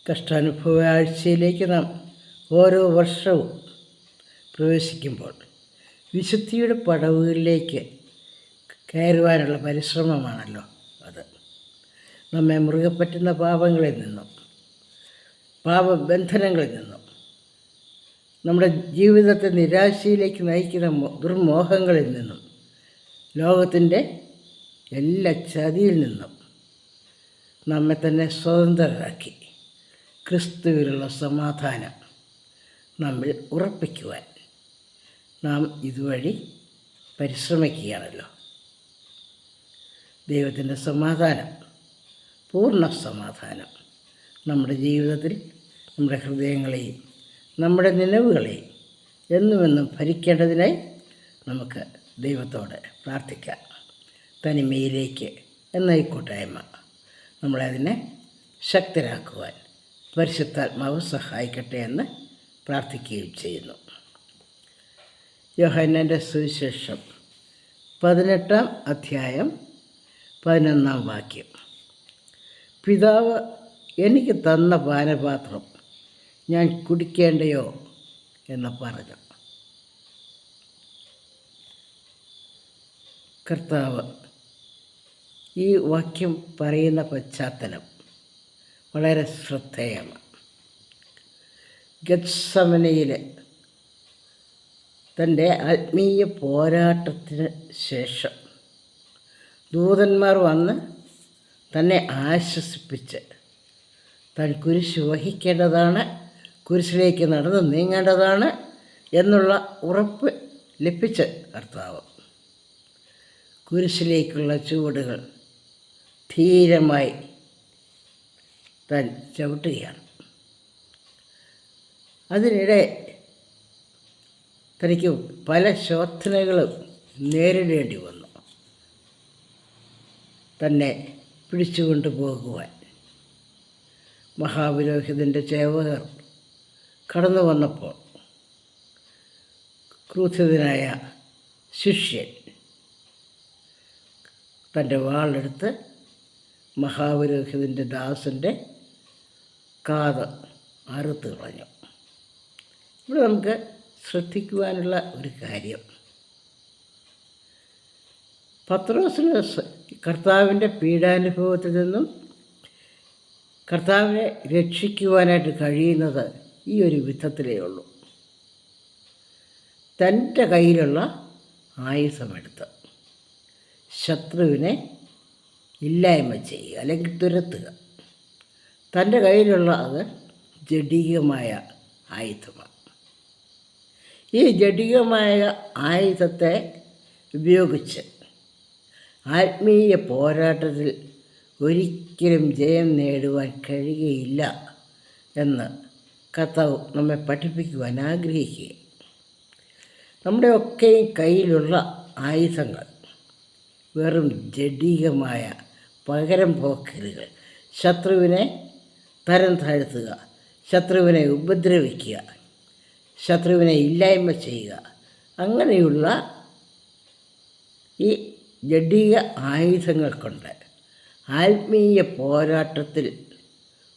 കഷ്ടാനുഭവ ആഴ്ചയിലേക്ക് നാം ഓരോ വർഷവും പ്രവേശിക്കുമ്പോൾ വിശുദ്ധിയുടെ പടവുകളിലേക്ക് കയറുവാനുള്ള പരിശ്രമമാണല്ലോ അത്. നമ്മെ മുറുകെ പറ്റുന്ന പാപങ്ങളിൽ നിന്നും പാപബന്ധനങ്ങളിൽ നിന്നും നമ്മുടെ ജീവിതത്തെ നിരാശയിലേക്ക് നയിക്കുന്ന ദുർമോഹങ്ങളിൽ നിന്നും ലോകത്തിൻ്റെ എല്ലാ ചതിയിൽ നിന്നും നമ്മെ തന്നെ സ്വതന്ത്രരാക്കി ക്രിസ്തുവിലുള്ള സമാധാനം നമ്മിൽ ഉറപ്പിക്കുവാൻ നാം ഇതുവഴി പരിശ്രമിക്കുകയാണല്ലോ. ദൈവത്തിൻ്റെ സമാധാനം, പൂർണ്ണ സമാധാനം നമ്മുടെ ജീവിതത്തിൽ, നമ്മുടെ ഹൃദയങ്ങളെയും നമ്മുടെ നിലവുകളെയും എന്നുമെന്നും ഭരിക്കേണ്ടതിനായി നമുക്ക് ദൈവത്തോട് പ്രാർത്ഥിക്കാം. തനിമയിലേക്ക് എന്ന ഈ കൂട്ടായ്മ നമ്മളതിനെ ശക്തരാക്കുവാൻ പരിശുദ്ധാത്മാവ് സഹായിക്കട്ടെ എന്ന് പ്രാർത്ഥിക്കുകയും ചെയ്യുന്നു. യോഹന്നാൻ്റെ സുവിശേഷം 18-ാം അധ്യായം 11-ാം വാക്യം. പിതാവ് എനിക്ക് തന്ന പാനപാത്രം ഞാൻ കുടിക്കേണ്ടയോ എന്ന് പറഞ്ഞു. കർത്താവ് ഈ വാക്യം പറയുന്ന പശ്ചാത്തലം വളരെ ശ്രദ്ധേയമാണ്. ഗത്സമനയിൽ തൻ്റെ ആത്മീയ പോരാട്ടത്തിന് ശേഷം ദൂതന്മാർ വന്ന് തന്നെ ആശ്വസിപ്പിച്ച് താൻ കുരിശ് വഹിക്കേണ്ടതാണ്, കുരിശിലേക്ക് നടന്ന് നീങ്ങേണ്ടതാണ് എന്നുള്ള ഉറപ്പ് ലഭിച്ച കർത്താവ് കുരിശിലേക്കുള്ള ചുവടുകൾ ധീരമായി താൻ ചവിട്ടുകയാണ്. അതിനിടെ തനിക്ക് പല ശോധനകളും നേരിടേണ്ടി വന്നു. തന്നെ പിടിച്ചുകൊണ്ട് പോകുവാൻ മഹാപുരോഹിതൻ്റെ ചേവകർ കടന്നു വന്നപ്പോൾ ക്രൂധിതനായ ശിഷ്യൻ തൻ്റെ വാളെടുത്ത് മഹാപുരോഹിതൻ്റെ ദാസൻ്റെ കാത് അറുത്ത് കളഞ്ഞു. ഇവിടെ നമുക്ക് ശ്രദ്ധിക്കുവാനുള്ള ഒരു കാര്യം, പത്രോസിന് കർത്താവിൻ്റെ പീഡാനുഭവത്തിൽ നിന്നും കർത്താവിനെ രക്ഷിക്കുവാനായിട്ട് കഴിയുന്നത് ഈ ഒരു വിധത്തിലേ ഉള്ളൂ. തൻ്റെ കയ്യിലുള്ള ആയുധമെടുത്ത് ശത്രുവിനെ ഇല്ലായ്മ ചെയ്യുക, അല്ലെങ്കിൽ തുരത്തുക. തൻ്റെ കയ്യിലുള്ള അത് ജഡികമായ ആയുധമാണ്. ഈ ജഡികമായ ആയുധത്തെ ഉപയോഗിച്ച് ആത്മീയ പോരാട്ടത്തിൽ ഒരിക്കലും ജയം നേടുവാൻ കഴിയുകയില്ല എന്ന് കർത്താവ് നമ്മെ പഠിപ്പിക്കുവാൻ ആഗ്രഹിക്കുക. നമ്മുടെയൊക്കെയും കയ്യിലുള്ള ആയുധങ്ങൾ വെറും ജഡികമായ പകരം പോക്കലുകൾ, ശത്രുവിനെ തരം താഴ്ത്തുക, ശത്രുവിനെ ഉപദ്രവിക്കുക, ശത്രുവിനെ ഇല്ലായ്മ ചെയ്യുക, അങ്ങനെയുള്ള ഈ ജഡിക ആയുധങ്ങൾ കൊണ്ട് ആത്മീയ പോരാട്ടത്തിൽ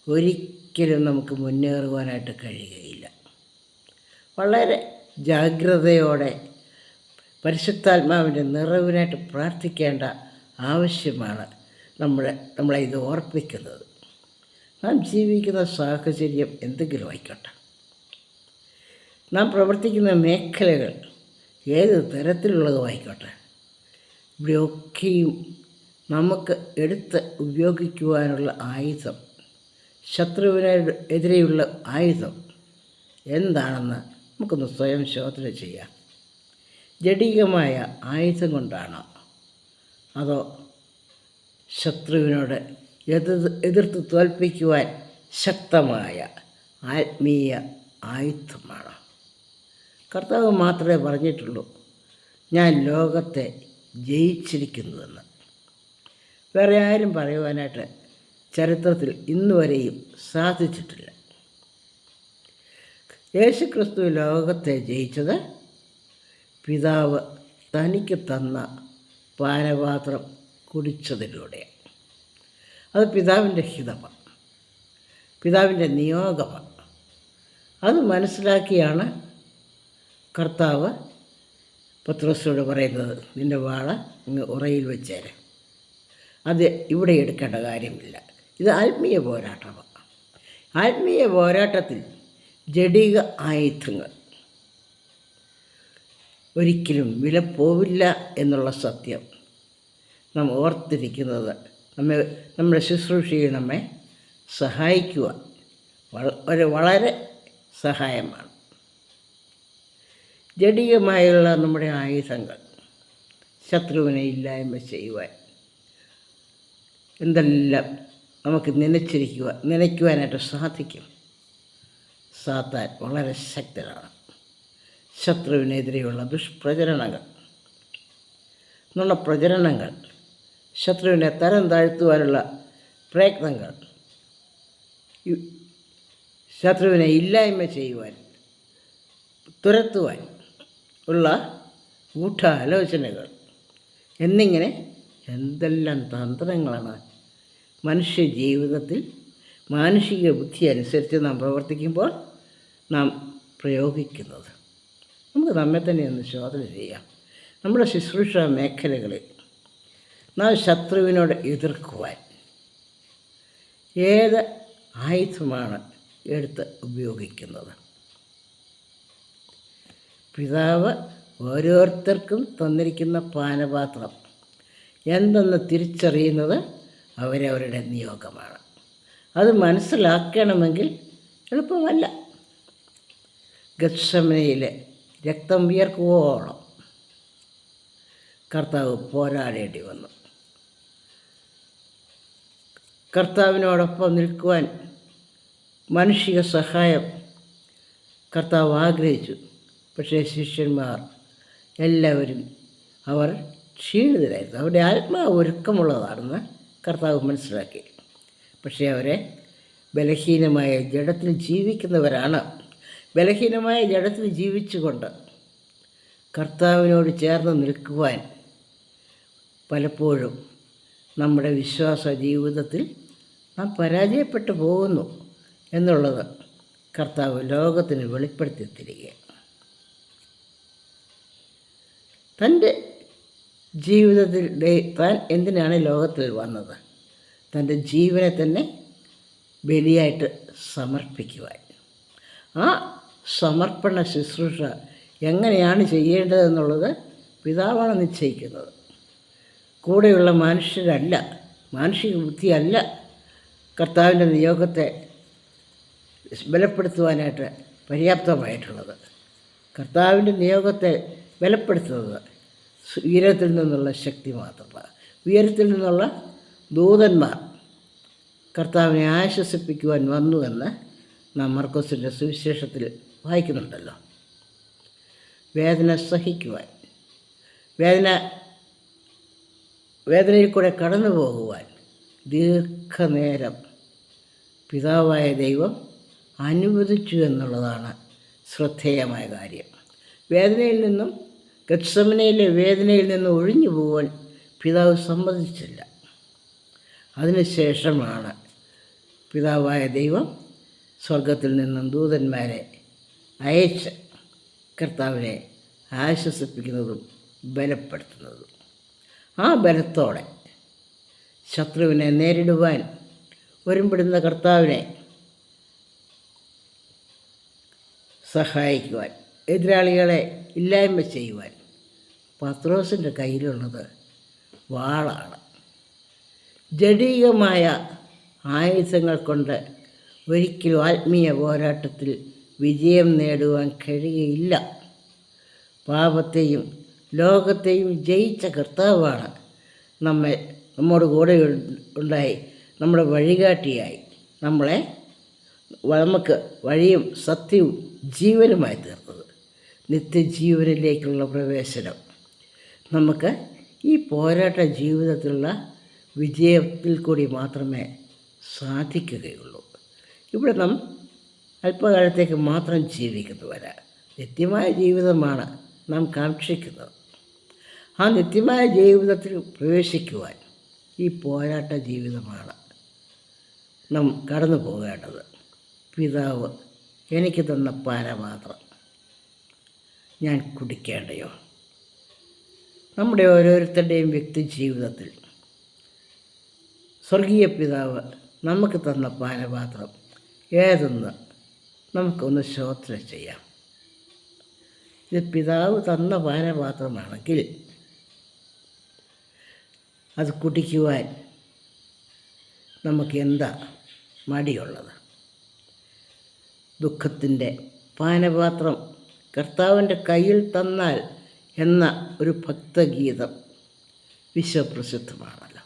ഒരിക്കലും നമുക്ക് മുന്നേറുവാനായിട്ട് കഴിയുകയില്ല. വളരെ ജാഗ്രതയോടെ പരിശുദ്ധാത്മാവിൻ്റെ നിറവിനായിട്ട് പ്രാർത്ഥിക്കേണ്ട ആവശ്യമാണ് നമ്മളെ ഇത് ഓർപ്പിക്കുന്നത്. നാം ജീവിക്കുന്ന സാഹചര്യം എന്തെങ്കിലും ആയിക്കോട്ടെ, നാം പ്രവർത്തിക്കുന്ന മേഖലകൾ ഏത് തരത്തിലുള്ളതുമായിക്കോട്ടെ, ഇവിടെയൊക്കെയും നമുക്ക് എടുത്ത് ഉപയോഗിക്കുവാനുള്ള ആയുധം, ശത്രുവിനെതിരെയുള്ള ആയുധം എന്താണെന്ന് നമുക്കൊന്ന് സ്വയം ശോധന ചെയ്യാം. ജഡികമായ ആയുധം കൊണ്ടാണോ അതോ ശത്രുവിനോട് എതിർത്ത് തോൽപ്പിക്കുവാൻ ശക്തമായ ആത്മീയ ആയുധമാണോ? കർത്താവ് മാത്രമേ പറഞ്ഞിട്ടുള്ളൂ, ഞാൻ ലോകത്തെ ജയിച്ചിരിക്കുന്നുവെന്ന്. വേറെ ആരും പറയുവാനായിട്ട് ചരിത്രത്തിൽ ഇന്നുവരെയും സാധിച്ചിട്ടില്ല. യേശുക്രിസ്തു ലോകത്തെ ജയിച്ചത് പിതാവ് തനിക്ക് തന്ന പാനപാത്രം കുടിച്ചതിലൂടെ. അത് പിതാവിൻ്റെ ഹിതമാണ്. പിതാവിൻ്റെ നിയോഗമാണ്. അത് മനസ്സിലാക്കിയാണ് കർത്താവ് പത്രോസിനോട് പറയുന്നത്, നിൻ്റെ വാള അങ്ങ് ഉറയിൽ വെച്ചേരെ, അത് ഇവിടെ എടുക്കേണ്ട കാര്യമില്ല. ഇത് ആത്മീയ പോരാട്ടമാണ്. ആത്മീയ പോരാട്ടത്തിൽ ജഡിക ആയുധങ്ങൾ ഒരിക്കലും വില പോവില്ല എന്നുള്ള സത്യം നാം ഓർത്തിരിക്കുന്നത് നമ്മുടെ ശുശ്രൂഷയിൽ നമ്മെ സഹായിക്കുക വളരെ സഹായമാണ്. ജഡികമായുള്ള നമ്മുടെ ആയുധങ്ങൾ ശത്രുവിനെ ഇല്ലായ്മ ചെയ്യുവാൻ എന്തെല്ലാം നമുക്ക് നനയ്ക്കുവാനായിട്ട് സാധിക്കും. സാത്താൻ വളരെ ശക്തനാണ്. ശത്രുവിനെതിരെയുള്ള ദുഷ്പ്രചരണങ്ങൾ, നുണപ്രചരണങ്ങൾ, ശത്രുവിനെ തരം താഴ്ത്തുവാനുള്ള പ്രയത്നങ്ങൾ, ശത്രുവിനെ ഇല്ലായ്മ ചെയ്യുവാൻ, തുരത്തുവാൻ ഉള്ള ഗൂഢാലോചനകൾ എന്നിങ്ങനെ എന്തെല്ലാം തന്ത്രങ്ങളാണ് മനുഷ്യ ജീവിതത്തിൽ മാനുഷിക ബുദ്ധി അനുസരിച്ച് നാം പ്രവർത്തിക്കുമ്പോൾ നാം പ്രയോഗിക്കുന്നത്. നമുക്ക് നമ്മെ തന്നെ ഒന്ന് ശോധന ചെയ്യാം. നമ്മുടെ ശുശ്രൂഷ മേഖലകളിൽ നാം ശത്രുവിനോട് എതിർക്കുവാൻ ഏത് ആയുധമാണ് എടുത്ത് ഉപയോഗിക്കുന്നത്? പിതാവ് ഓരോരുത്തർക്കും തന്നിരിക്കുന്ന പാനപാത്രം എന്തെന്ന് തിരിച്ചറിയുന്നത് അവരവരുടെ നിയോഗമാണ്. അത് മനസ്സിലാക്കണമെങ്കിൽ എളുപ്പമല്ല. ഗത്സമനയിലെ രക്തം വിയർക്കുവോളം കർത്താവ് പോരാടേണ്ടി വന്നു. കർത്താവിനോടൊപ്പം നിൽക്കുവാൻ മാനുഷിക സഹായം കർത്താവ് ആഗ്രഹിച്ചു. പക്ഷേ ശിഷ്യന്മാർ എല്ലാവരും അവർ ക്ഷീണിതരായിരുന്നു. അവരുടെ ആത്മാവ് ഒരുക്കമുള്ളതാണെന്ന് കർത്താവ് മനസ്സിലാക്കി. പക്ഷേ അവരെ ബലഹീനമായ ജഡത്തിൽ ജീവിക്കുന്നവരാണ്. ബലഹീനമായ ജഡത്തിൽ ജീവിച്ചുകൊണ്ട് കർത്താവിനോട് ചേർന്ന് നിൽക്കുവാൻ പലപ്പോഴും നമ്മുടെ വിശ്വാസ ജീവിതത്തിൽ നാം പരാജയപ്പെട്ടു പോകുന്നു എന്നുള്ളത് കർത്താവ് ലോകത്തിന് വെളിപ്പെടുത്തി തരികയാണ്. തൻ്റെ ജീവിതത്തിൽ താൻ എന്തിനാണ് ലോകത്തിൽ വന്നത്? തൻ്റെ ജീവനെ തന്നെ ബലിയായിട്ട് സമർപ്പിക്കുവാൻ. ആ സമർപ്പണ ശുശ്രൂഷ എങ്ങനെയാണ് ചെയ്യേണ്ടതെന്നുള്ളത് പിതാവാണ് നിശ്ചയിക്കുന്നത്. കൂടെയുള്ള മനുഷ്യരല്ല, മാനുഷിക ബുദ്ധിയല്ല കർത്താവിൻ്റെ നിയോഗത്തെ ബലപ്പെടുത്തുവാനായിട്ട് പര്യാപ്തമായിട്ടുള്ളത്. കർത്താവിൻ്റെ നിയോഗത്തെ ബലപ്പെടുത്തുന്നത് ഉയരത്തിൽ നിന്നുള്ള ശക്തി മാത്രമാണ്. ഉയരത്തിൽ നിന്നുള്ള ദൂതന്മാർ കർത്താവിനെ ആശ്വസിപ്പിക്കുവാൻ വന്നുവെന്ന് നാം മർക്കോസിൻ്റെ സുവിശേഷത്തിൽ വായിക്കുന്നുണ്ടല്ലോ. വേദന സഹിക്കുവാൻ, വേദനയിൽ കൂടെ കടന്നു പോകുവാൻ ദീർഘനേരം പിതാവായ ദൈവം അനുവദിച്ചു എന്നുള്ളതാണ് ശ്രദ്ധേയമായ കാര്യം. ഗത്സമനയിലെ വേദനയിൽ നിന്നും ഒഴിഞ്ഞു പോകാൻ പിതാവ് സമ്മതിച്ചില്ല. അതിനുശേഷമാണ് പിതാവായ ദൈവം സ്വർഗത്തിൽ നിന്നും ദൂതന്മാരെ അയച്ച് കർത്താവിനെ ആശ്വസിപ്പിക്കുന്നതും ബലപ്പെടുത്തുന്നതും. ആ ബലത്തോടെ ശത്രുവിനെ നേരിടുവാൻ ഒരുമ്പെടുന്ന കർത്താവിനെ സഹായിക്കുവാൻ, എതിരാളികളെ ഇല്ലായ്മ ചെയ്യുവാൻ പത്രോസിൻ്റെ കയ്യിലുള്ളത് വാളാണ്. ജഡികമായ ആയുധങ്ങൾ കൊണ്ട് ഒരിക്കലും ആത്മീയ പോരാട്ടത്തിൽ വിജയം നേടുവാൻ കഴിയുകയില്ല. പാപത്തെയും ലോകത്തെയും ജയിച്ച കർത്താവാണ് നമ്മോട് കൂടെ ഉണ്ടായി, നമ്മുടെ വഴികാട്ടിയായി നമുക്ക് വഴിയും സത്യവും ജീവനുമായി തീർന്നത്. നിത്യജീവനിലേക്കുള്ള പ്രവേശനം നമുക്ക് ഈ പോരാട്ട ജീവിതത്തിലുള്ള വിജയത്തിൽ കൂടി മാത്രമേ സാധിക്കുകയുള്ളൂ. ഇവിടെ നാം അല്പകാലത്തേക്ക് മാത്രം ജീവിക്കുന്നവരാ. നിത്യമായ ജീവിതമാണ് നാം കാക്ഷിക്കുന്നത്. ആ നിത്യമായ ജീവിതത്തിൽ പ്രവേശിക്കുവാൻ ഈ പോരാട്ട ജീവിതമാണ് നാം കടന്നു പോകേണ്ടത്. പിതാവ് എനിക്ക് തന്ന പാനപാത്രം ഞാൻ കുടിക്കേണ്ടയോ? നമ്മുടെ ഓരോരുത്തരുടെയും വ്യക്തി ജീവിതത്തിൽ സ്വർഗീയ പിതാവ് നമുക്ക് തന്ന പാനപാത്രം ഏതെന്ന് നമുക്കൊന്ന് ശോധന ചെയ്യാം. ഇത് പിതാവ് തന്ന പാനപാത്രമാണെങ്കിൽ അത് കുടിക്കുവാൻ നമുക്ക് എന്താ മടിയുള്ളത്? ദുഃഖത്തിൻ്റെ പാനപാത്രം കർത്താവിൻ്റെ കയ്യിൽ തന്നാൽ എന്ന ഒരു ഭക്തഗീതം വിശ്വപ്രസിദ്ധമാണല്ലോ.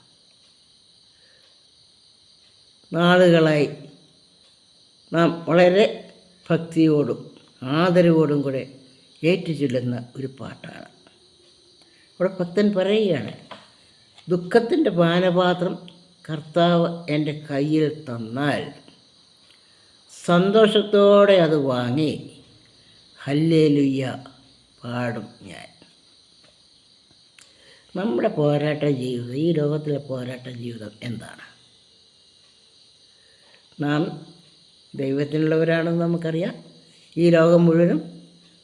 നാളുകളായി നാം വളരെ ഭക്തിയോടും ആദരവോടും കൂടെ ഏറ്റുചൊല്ലുന്ന ഒരു പാട്ടാണ്. അവിടെ ഭക്തൻ പറയുകയാണ്, ദുഃഖത്തിൻ്റെ പാനപാത്രം കർത്താവ് എൻ്റെ കയ്യിൽ തന്നാൽ സന്തോഷത്തോടെ അത് വാങ്ങി ഹല്ലേലൂയ പാടും ഞാൻ. നമ്മുടെ പോരാട്ട ജീവിതം, ഈ ലോകത്തിലെ പോരാട്ട ജീവിതം എന്താണ്? നാം ദൈവത്തിനുള്ളവരാണെന്ന് നമുക്കറിയാം. ഈ ലോകം മുഴുവനും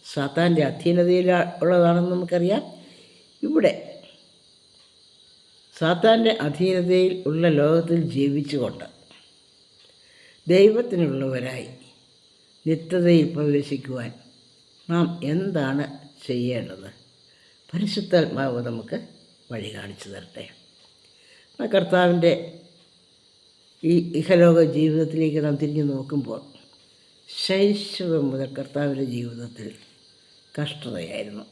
സാത്താൻ്റെ അധീനതയിൽ ഉള്ളതാണെന്ന് നമുക്കറിയാം. ഇവിടെ സാത്താൻ്റെ അധീനതയിൽ ഉള്ള ലോകത്തിൽ ജീവിച്ചുകൊണ്ട് ദൈവത്തിനുള്ളവരായി നിത്യതയിൽ പ്രവേശിക്കുവാൻ നാം എന്താണ് ചെയ്യേണ്ടത്? പരിശുദ്ധാത്മാവ് നമുക്ക് വഴി കാണിച്ചു തരട്ടെ. കർത്താവിൻ്റെ ഈ ഇഹലോക ജീവിതത്തിലേക്ക് നാം തിരിഞ്ഞു നോക്കുമ്പോൾ ശൈശവം മുതൽ കർത്താവിൻ്റെ ജീവിതത്തിൽ കഷ്ടതയായിരുന്നു.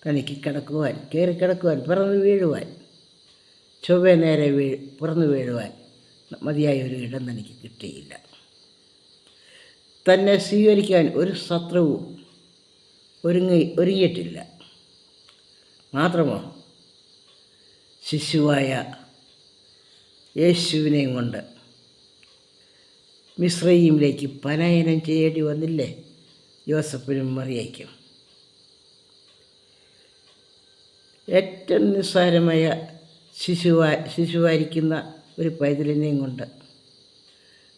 തനിക്ക് കിടക്കുവാൻ, കയറിക്കിടക്കുവാൻ, പിറന്നു വീഴുവാൻ, ചൊവ്വ നേരെ പിറന്നു വീഴുവാൻ മതിയായ ഒരു ഇടം തനിക്ക് കിട്ടിയില്ല. തന്നെ സ്വീകരിക്കാൻ ഒരു ശത്രുവും ഒരുങ്ങിയിട്ടില്ല. മാത്രമോ ശിശുവായ യേശുവിനെയും കൊണ്ട് മിസ്രയീമിലേക്ക് പലായനം ചെയ്യേണ്ടി വന്നില്ലേ യോസഫിനും മറിയയ്ക്കും? ഏറ്റവും നിസ്സാരമായ ശിശുവായിരിക്കുന്ന ഒരു പൈതലിനെയും കൊണ്ട്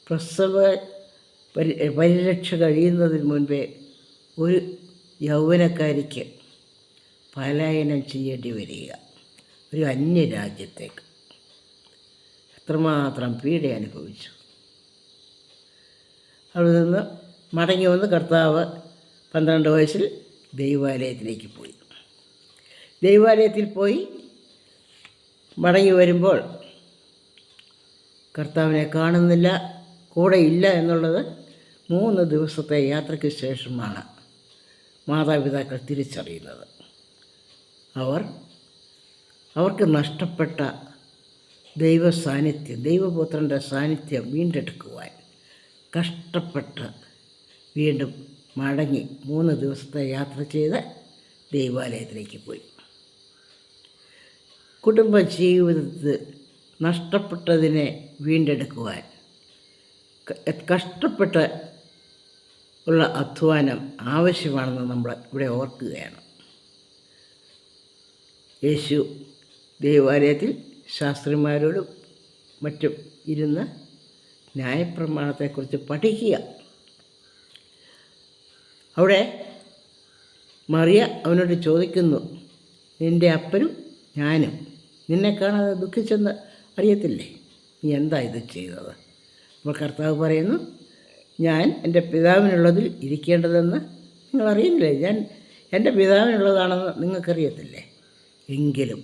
പ്രസവ പരിരക്ഷ കഴിയുന്നതിന് മുൻപേ ഒരു യൗവനക്കാരിക്ക് പലായനം ചെയ്യേണ്ടി വരിക, ഒരു അന്യരാജ്യത്തേക്ക്. എത്രമാത്രം പീഡ അനുഭവിച്ചു. അവിടെ നിന്ന് മടങ്ങി വന്ന് കർത്താവ് 12 വയസ്സിൽ ദൈവാലയത്തിലേക്ക് പോയി. ദൈവാലയത്തിൽ പോയി മടങ്ങി വരുമ്പോൾ കർത്താവിനെ കാണുന്നില്ല, കൂടെ ഇല്ല എന്നുള്ളത് 3 ദിവസത്തെ യാത്രയ്ക്ക് ശേഷമാണ് മാതാപിതാക്കൾ തിരിച്ചറിയുന്നത്. അവർക്ക് നഷ്ടപ്പെട്ട ദൈവ സാന്നിധ്യം, ദൈവപുത്രൻ്റെ സാന്നിധ്യം വീണ്ടെടുക്കുവാൻ കഷ്ടപ്പെട്ട് വീണ്ടും മടങ്ങി 3 ദിവസത്തെ യാത്ര ചെയ്ത് ദൈവാലയത്തിലേക്ക് പോയി. കുടുംബ ജീവിതത്തിൽ നഷ്ടപ്പെട്ടതിനെ വീണ്ടെടുക്കുവാൻ കഷ്ടപ്പെട്ട് ഉള്ള അധ്വാനം ആവശ്യമാണെന്ന് നമ്മൾ ഇവിടെ ഓർക്കുകയാണ്. യേശു ദൈവാലയത്തിൽ ശാസ്ത്രിമാരോടും മറ്റും ഇരുന്ന് ന്യായപ്രമാണത്തെക്കുറിച്ച് പഠിക്കുക. അവിടെ മറിയ അവനോട് ചോദിക്കുന്നു, നിൻ്റെ അപ്പനും ഞാനും നിന്നെ കാണാതെ ദുഃഖിച്ചെന്ന് അറിയത്തില്ലേ? നീ എന്താ ഇത് ചെയ്തത്? അപ്പോൾ കർത്താവ് പറയുന്നു, ഞാൻ എൻ്റെ പിതാവിനുള്ളതിൽ ഇരിക്കേണ്ടതെന്ന് നിങ്ങൾ അറിയുന്നില്ലേ? ഞാൻ എൻ്റെ പിതാവിനുള്ളതാണെന്ന് നിങ്ങൾക്കറിയത്തില്ലേ? എങ്കിലും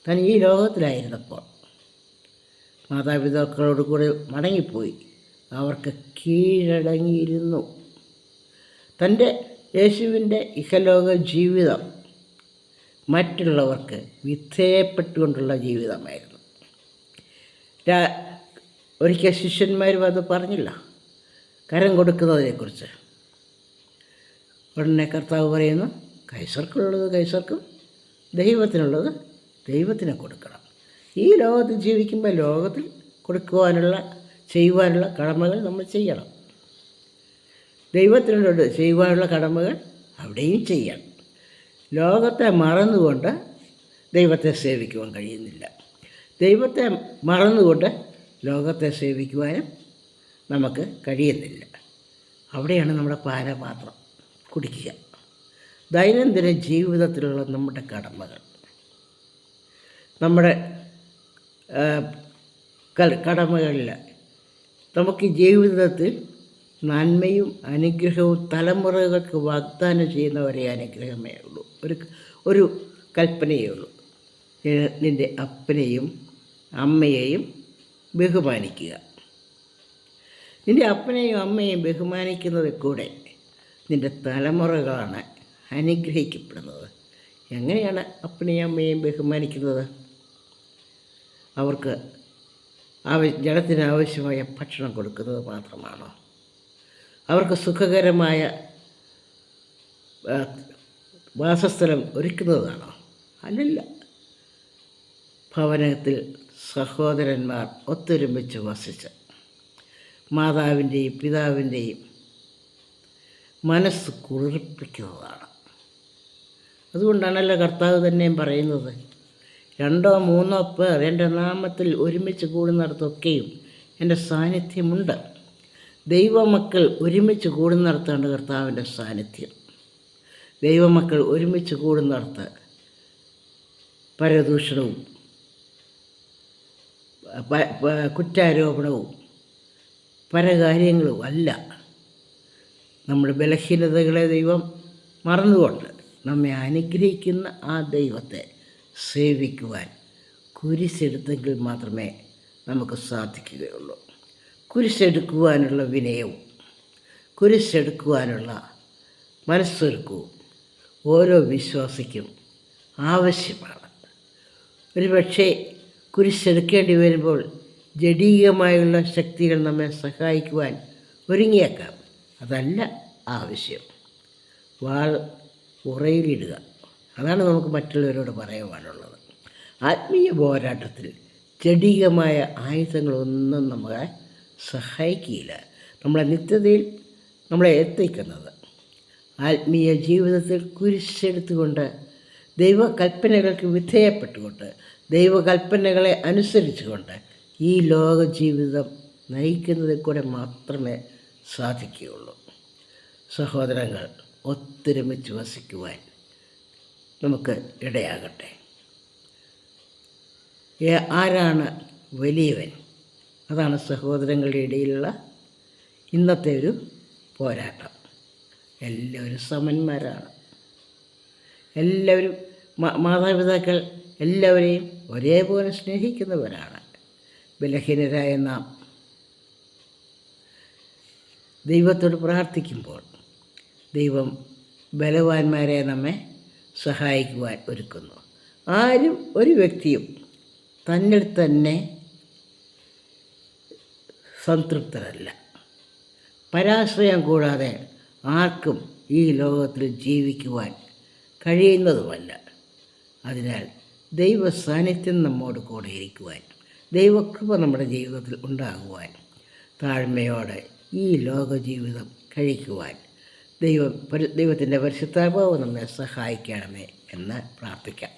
താൻ ഈ ലോകത്തിലായിരുന്നപ്പോൾ മാതാപിതാക്കളോട് കൂടെ മടങ്ങിപ്പോയി അവർക്ക് കീഴടങ്ങിയിരുന്നു. തൻ്റെ യേശുവിൻ്റെ ഇഹലോക ജീവിതം മറ്റുള്ളവർക്ക് വിധേയപ്പെട്ടുകൊണ്ടുള്ള ജീവിതമായിരുന്നു. ഒരിക്കൽ ശിഷ്യന്മാരും അത് പറഞ്ഞില്ല, കരം കൊടുക്കുന്നതിനെക്കുറിച്ച്. ഉടനെ കർത്താവ് പറയുന്നു, കൈസർക്കുള്ളത് കൈസർക്കും, ദൈവത്തിനുള്ളത് ദൈവത്തിന് കൊടുക്കണം. ഈ ലോകത്തിൽ ജീവിക്കുമ്പോൾ ലോകത്തിൽ ചെയ്യുവാനുള്ള കടമകൾ നമ്മൾ ചെയ്യണം. ദൈവത്തിനോട് ചെയ്യുവാനുള്ള കടമകൾ അവിടെയും ചെയ്യണം. ലോകത്തെ മറന്നുകൊണ്ട് ദൈവത്തെ സേവിക്കുവാൻ കഴിയുന്നില്ല. ദൈവത്തെ മറന്നുകൊണ്ട് ലോകത്തെ സേവിക്കുവാനും നമുക്ക് കഴിയുന്നില്ല. അവിടെയാണ് നമ്മുടെ പാനപാത്രം കുടിക്കുക. ദൈനംദിന ജീവിതത്തിലുള്ള നമ്മുടെ കടമകൾ, നമ്മുടെ കടമകളിൽ നമുക്ക് ജീവിതത്തിൽ നന്മയും അനുഗ്രഹവും തലമുറകൾക്ക് വാഗ്ദാനം ചെയ്യുന്ന ഒരേ അനുഗ്രഹമേ ഉള്ളൂ, ഒരു കൽപ്പനയേ ഉള്ളൂ. നിൻ്റെ അപ്പനെയും അമ്മയെയും ബഹുമാനിക്കുക. നിൻ്റെ അപ്പനെയും അമ്മയെയും ബഹുമാനിക്കുന്നതിൽ കൂടെ നിൻ്റെ തലമുറകളാണ് അനുഗ്രഹിക്കപ്പെടുന്നത്. എങ്ങനെയാണ് അപ്പനെയും അമ്മയെയും ബഹുമാനിക്കുന്നത്? അവർക്ക് ജനത്തിന് ആവശ്യമായ ഭക്ഷണം കൊടുക്കുന്നത് മാത്രമാണോ? അവർക്ക് സുഖകരമായ വാസസ്ഥലം ഒരുക്കുന്നതാണോ? അല്ലല്ല. ഭവനത്തിൽ സഹോദരന്മാർ ഒത്തൊരുമിച്ച് വസിച്ച് മാതാവിൻ്റെയും പിതാവിൻ്റെയും മനസ്സ് കുളിർപ്പിക്കുന്നതാണ്. അതുകൊണ്ടാണല്ലോ കർത്താവ് തന്നെയും പറയുന്നത്, 2 or 3 പേർ എൻ്റെ നാമത്തിൽ ഒരുമിച്ച് കൂടുന്നിടത്തൊക്കെയും എൻ്റെ സാന്നിധ്യമുണ്ട്. ദൈവമക്കൾ ഒരുമിച്ച് കൂടുന്നിടത്താണ് കർത്താവിൻ്റെ സാന്നിധ്യം. ദൈവമക്കൾ ഒരുമിച്ച് കൂടുന്നിടത്ത് പരദൂഷണവും കുറ്റാരോപണവും പല കാര്യങ്ങളും അല്ല. നമ്മുടെ ബലഹീനതകളെ ദൈവം മറന്നുകൊണ്ട് നമ്മെ അനുഗ്രഹിക്കുന്ന ആ ദൈവത്തെ സേവിക്കുവാൻ കുരിശെടുത്തെങ്കിൽ മാത്രമേ നമുക്ക് സാധിക്കുകയുള്ളൂ. കുരിശെടുക്കുവാനുള്ള വിനയവും കുരിശെടുക്കുവാനുള്ള മനസ്സൊരുക്കവും ഓരോ വിശ്വാസിക്കും ആവശ്യമാണ്. ഒരുപക്ഷെ കുരിശെടുക്കേണ്ടി വരുമ്പോൾ ജഡീകമായുള്ള ശക്തികൾ നമ്മെ സഹായിക്കുവാൻ ഒരുങ്ങിയേക്കാം. അതല്ല ആവശ്യം. വാൾ ഉറയിലിടുക, അതാണ് നമുക്ക് മറ്റുള്ളവരോട് പറയുവാനുള്ളത്. ആത്മീയ പോരാട്ടത്തിൽ ജഡീകമായ ആയുധങ്ങളൊന്നും നമ്മളെ സഹായിക്കുകയില്ല. നമ്മളെ നിത്യതയിൽ നമ്മളെ എത്തിക്കുന്നത് ആത്മീയ ജീവിതത്തിൽ കുരിശെടുത്തുകൊണ്ട് ദൈവകൽപ്പനകൾക്ക് വിധേയപ്പെട്ടുകൊണ്ട് ദൈവകൽപ്പനകളെ അനുസരിച്ചുകൊണ്ട് ഈ ലോക ജീവിതം നയിക്കുന്നതിൽ കൂടെ മാത്രമേ സാധിക്കുകയുള്ളൂ. സഹോദരങ്ങൾ, ഒത്തൊരുമിച്ച് വസിക്കുവാൻ നമുക്ക് ഇടയാകട്ടെ. ആരാണ് വലിയവൻ? അതാണ് സഹോദരങ്ങളുടെ ഇടയിലുള്ള ഇന്നത്തെ ഒരു പോരാട്ടം. എല്ലാവരും സമന്മാരാണ്. എല്ലാവരും മാതാപിതാക്കൾ എല്ലാവരെയും ഒരേപോലെ സ്നേഹിക്കുന്നവരാണ്. ബലഹീനരായ നാം ദൈവത്തോട് പ്രാർത്ഥിക്കുമ്പോൾ ദൈവം ബലവാന്മാരെ നമ്മെ സഹായിക്കുവാൻ ഒരുക്കുന്നു. ആരും ഒരു വ്യക്തിയും തന്നിൽ തന്നെ സംതൃപ്തരല്ല. പരാശ്രയം കൂടാതെ ആർക്കും ഈ ലോകത്തിൽ ജീവിക്കുവാൻ കഴിയുന്നതുമല്ല. അതിനാൽ ദൈവ സാന്നിധ്യം നമ്മോട് കൂടെ ഇരിക്കുവാൻ, ദൈവകൃപ നമ്മുടെ ജീവിതത്തിൽ ഉണ്ടാകുവാൻ, താഴ്മയോടെ ഈ ലോക ജീവിതം കഴിക്കുവാൻ ദൈവത്തിൻ്റെ പരിശുദ്ധാത്മാവ് നമ്മെ സഹായിക്കണമേ എന്ന് പ്രാർത്ഥിക്കാം.